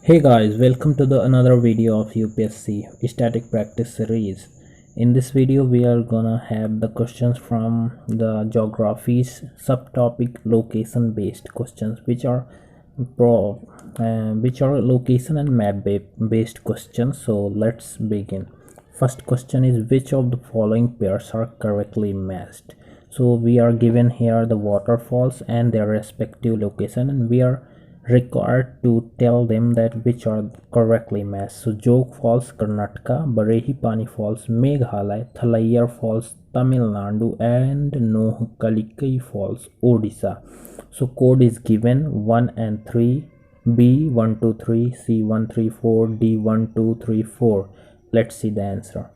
Hey guys, welcome to the another video of UPSC static practice series. In this video we are gonna have the questions from the geography's subtopic location based questions pro which are location and map based questions. So let's begin. First question is, which of the following pairs are correctly matched? So we are given here the waterfalls and their respective location, and we are required to tell them that which are correctly matched. So Jog Falls, Karnataka; Barehi Pani Falls, Meghalaya; Thalayar Falls, Tamil Nadu; and Nohkalikai Falls, Odisha. So code is given 1 and 3, B 1 2 3, C 1 3 4, D 1 2 3 4. Let's see the answer.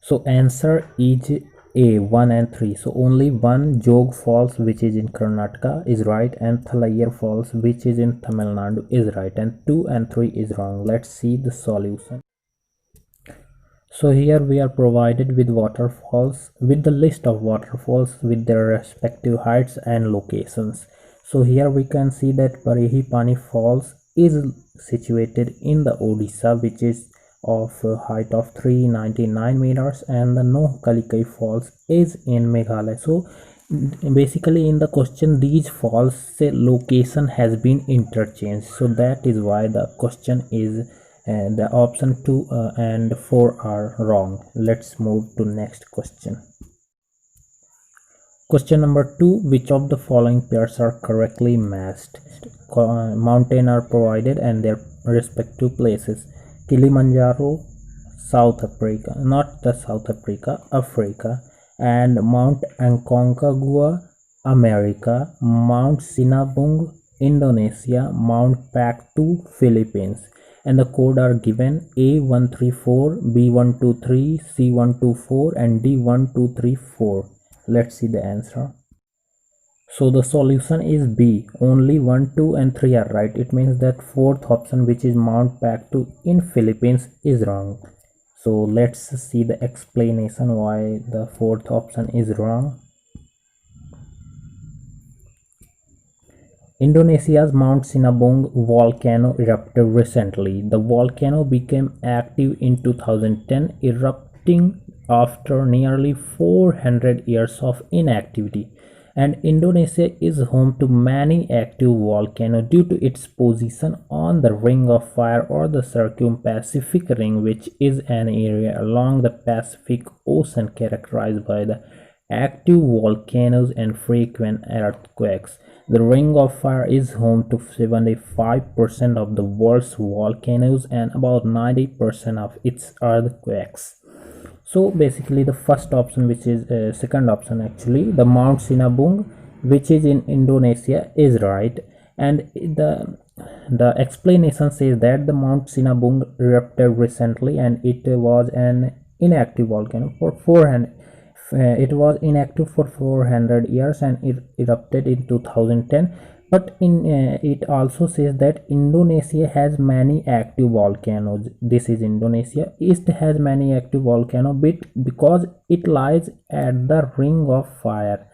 So answer is A 1 and 3. So only one, Jog Falls, which is in Karnataka, is right, and Thalayar Falls, which is in Tamil Nadu, is right, and 2 and 3 is wrong. Let's see the solution. So here we are provided with waterfalls, with the list of waterfalls with their respective heights and locations. So here we can see that Barehi Pani Falls is situated in the Odisha, which is of height of 399 meters, and the Nohkalikai Falls is in Meghalaya. So basically in the question these falls location has been interchanged, so that is why the question is the option 2 and 4 are wrong. Let's move to next question. Question number 2, which of the following pairs are correctly matched? Mountain are provided and their respective places. Kilimanjaro, South Africa, not the South Africa, and Mount Aconcagua, America; Mount Sinabung, Indonesia; Mount Paktu, Philippines. And the code are given A134, B123, C124, and D1234. Let's see the answer. So the solution is B. Only 1, 2 and 3 are right. It means that fourth option, which is Mount Paktu in Philippines, is wrong. So let's see the explanation why the fourth option is wrong. Indonesia's Mount Sinabung volcano erupted recently. The volcano became active in 2010, erupting after nearly 400 years of inactivity. And Indonesia is home to many active volcanoes due to its position on the Ring of Fire, or the Circum-Pacific Ring, which is an area along the Pacific Ocean characterized by the active volcanoes and frequent earthquakes. The Ring of Fire is home to 75% of the world's volcanoes and about 90% of its earthquakes. So basically the first option, which is second option actually, the Mount Sinabung, which is in Indonesia, is right. And the explanation says that the Mount Sinabung erupted recently, and it was an inactive volcano for 400 it was inactive for 400 years, and it erupted in 2010. But in it also says that Indonesia has many active volcanoes. This is Indonesia. East has many active volcanoes because it lies at the Ring of Fire,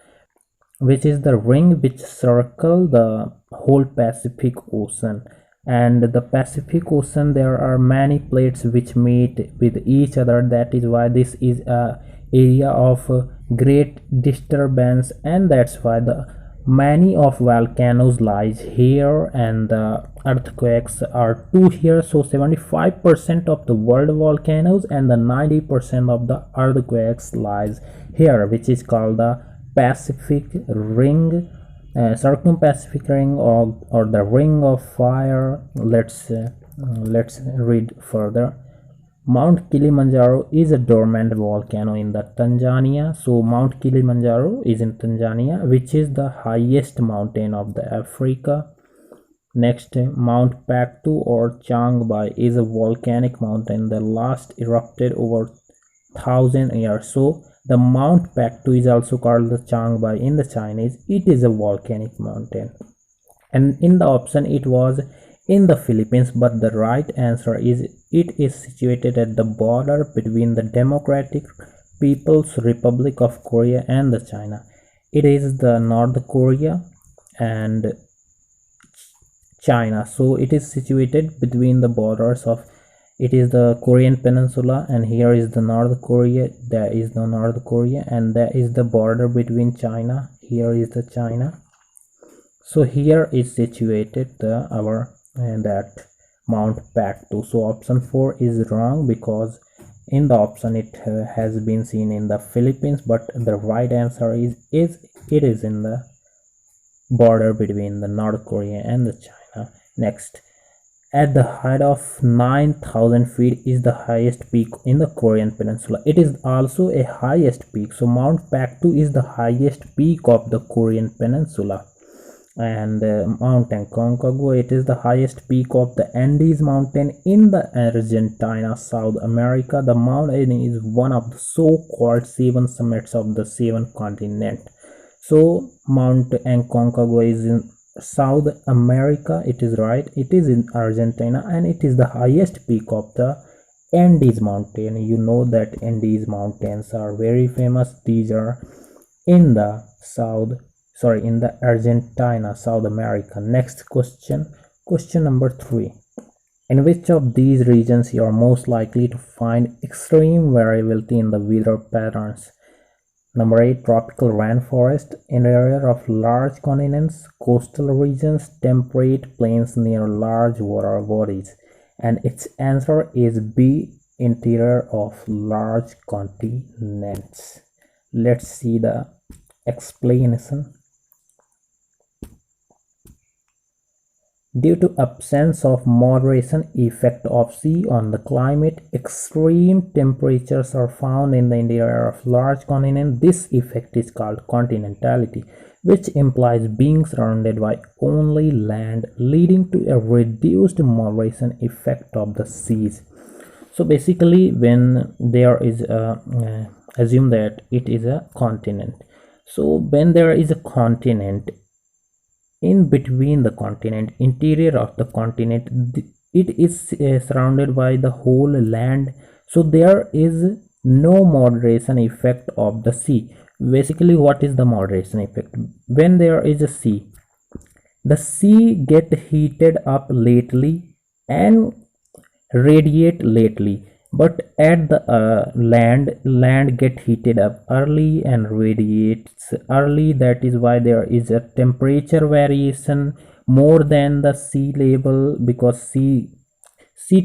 which is the ring which circle the whole Pacific Ocean. And the Pacific Ocean, there are many plates which meet with each other. That is why this is a area of great disturbance, and that's why the many of volcanoes lies here, and the earthquakes are too here. So 75% of the world volcanoes and the 90% of the earthquakes lies here, which is called the Pacific Ring, Circum-Pacific Ring, or the Ring of Fire. Let's read further. Mount Kilimanjaro is a dormant volcano in the Tanzania. So Mount Kilimanjaro is in Tanzania, which is the highest mountain of the Africa. Next, Mount Paktu or Changbai is a volcanic mountain that last erupted over 1000 years. So the Mount Paktu is also called the Changbai in the Chinese. It is a volcanic mountain. And in the option it was in the Philippines, but the right answer is it is situated at the border between the Democratic People's Republic of Korea and the China. It is the North Korea and China. So it is situated between the borders of, it is the Korean Peninsula, and here is the North Korea, there is the North Korea, and there is the border between China, here is the China. So here is situated the our that Mount Paktu. So option 4 is wrong, because in the option it has been seen in the Philippines, but the right answer is it is in the border between the North Korea and the China. Next, at the height of 9,000 feet is the highest peak in the Korean Peninsula. It is also a highest peak. So Mount Paktu is the highest peak of the Korean Peninsula. And Mount Aconcagua, it is the highest peak of the Andes mountain in the Argentina, South America. The mountain is one of the so-called 7 summits of the 7 continents. So Mount Aconcagua is in South America, it is right, it is in Argentina, and it is the highest peak of the Andes mountain. You know that Andes mountains are very famous. These are in the in the Argentina, South America. Next question number 3. In which of these regions you are most likely to find extreme variability in the weather patterns? Number 8, tropical rainforest, interior of large continents, coastal regions, temperate plains near large water bodies. And its answer is B, interior of large continents. Let's see the explanation. Due to absence of moderation effect of sea on the climate, extreme temperatures are found in the interior of large continents. This effect is called continentality, which implies being surrounded by only land, leading to a reduced moderation effect of the seas. So basically, when there is a assume that it is a continent. So when there is a continent, in between the continent, interior of the continent, it is surrounded by the whole land, so there is no moderation effect of the sea. Basically, what is the moderation effect? When there is a sea, the sea get heated up lately and radiate lately, but at the land get heated up early and radiates early. That is why there is a temperature variation more than the sea level, because sea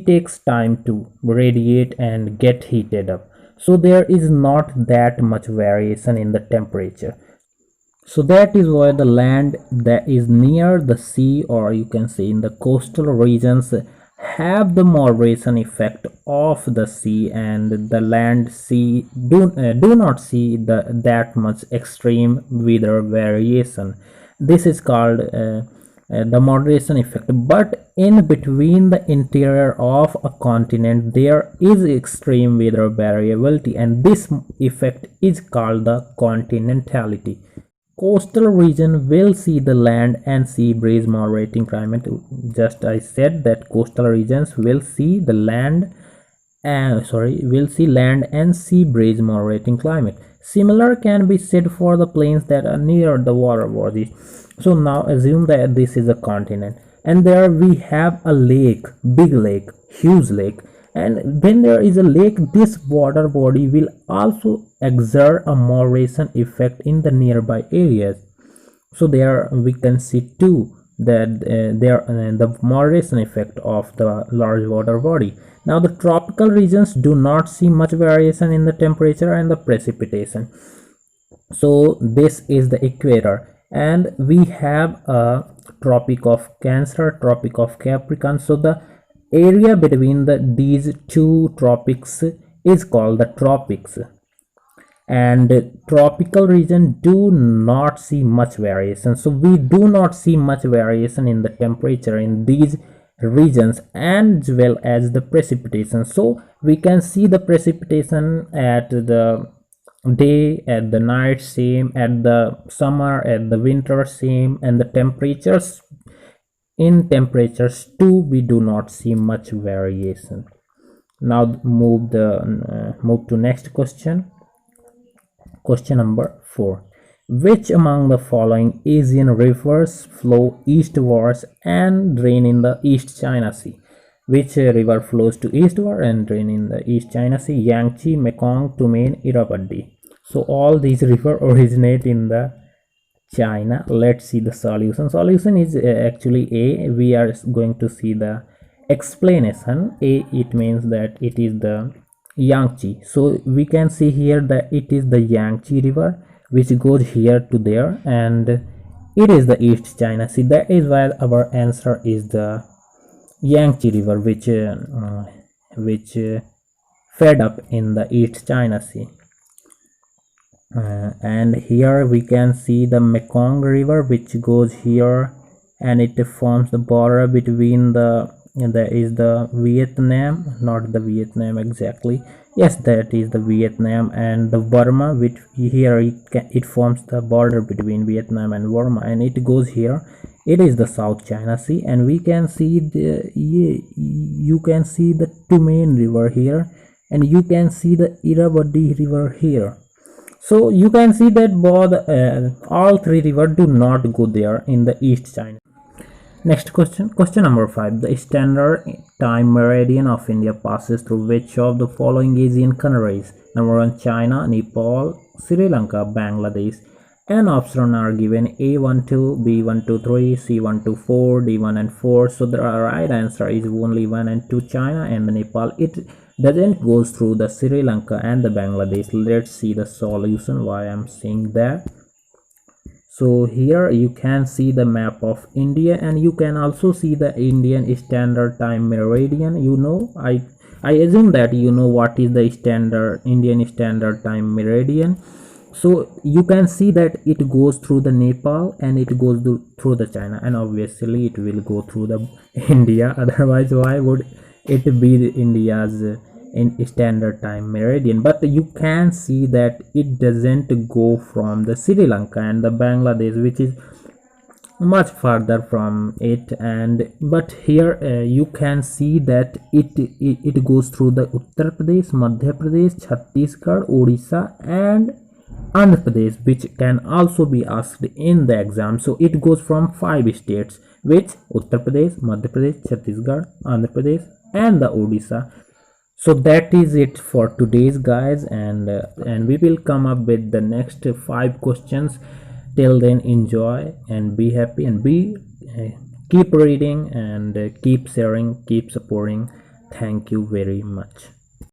takes time to radiate and get heated up, so there is not that much variation in the temperature. So that is why the land that is near the sea, or you can say in the coastal regions, have the moderation effect of the sea, and the land sea do not see that much extreme weather variation. This is called the moderation effect. But in between the interior of a continent, there is extreme weather variability, and this effect is called the continentality. Coastal region will see the land and sea breeze moderating climate. Just I said that coastal regions will see the land will see land and sea breeze moderating climate. Similar can be said for the plains that are near the water bodies. So now assume that this is a continent, and there we have a lake, big lake, huge lake. And when there is a lake, this water body will also exert a moderation effect in the nearby areas. So there we can see too that the moderation effect of the large water body. Now the tropical regions do not see much variation in the temperature and the precipitation. So this is the equator, and we have a Tropic of Cancer, Tropic of Capricorn. So the area between these two tropics is called the tropics, and tropical region do not see much variation. So we do not see much variation in the temperature in these regions, as well as the precipitation. So we can see the precipitation at the day, at the night same, at the summer, at the winter same, and the temperatures too we do not see much variation. Now move to next question number 4. Which among the following Asian rivers flow eastwards and drain in the East China Sea? Which river flows to eastward and drain in the East China Sea? Yangtze, Mekong, Tumen, Irrawaddy. So all these rivers originate in the China. Let's see the solution. Solution is actually A. We are going to see the explanation. A, it means that it is the Yangtze. So we can see here that it is the Yangtze river which goes here to there, and it is the East China Sea. That is why our answer is the Yangtze river, which fed up in the East China Sea. And here we can see the Mekong river which goes here, and it forms the border between there is the Vietnam, not the Vietnam exactly, yes, that is the Vietnam, and the Burma, which here it forms the border between Vietnam and Burma, and it goes here. It is the South China Sea, and we can see you can see the Tumen river here, and you can see the Irrawaddy river here. So you can see that both all three rivers do not go there in the East China. Next question, question number 5. The standard time meridian of India passes through which of the following Asian countries? Number 1, China, Nepal, Sri Lanka, Bangladesh. And options are given: A12, B123, C124, D1 and 4. So the right answer is only 1 and 2, China and Nepal. It doesn't go through the Sri Lanka and the Bangladesh. Let's see the solution why I'm saying that. So here you can see the map of India, and you can also see the Indian Standard Time Meridian. You know, I assume that you know what is the Indian Standard Time Meridian. So you can see that it goes through the Nepal and it goes through the China, and obviously it will go through the India. Otherwise, why would it be India's in standard time meridian? But you can see that it doesn't go from the Sri Lanka and the Bangladesh, which is much farther from it, and but here you can see that it goes through the Uttar Pradesh, Madhya Pradesh, Chhattisgarh, Odisha and Andhra Pradesh, which can also be asked in the exam. So it goes from 5 states, which Uttar Pradesh, Madhya Pradesh, Chhattisgarh, Andhra Pradesh and the Odisha. So that is it for today's, guys, and we will come up with the next 5 questions. Till then, enjoy and be happy, and keep reading and keep sharing, keep supporting. Thank you very much.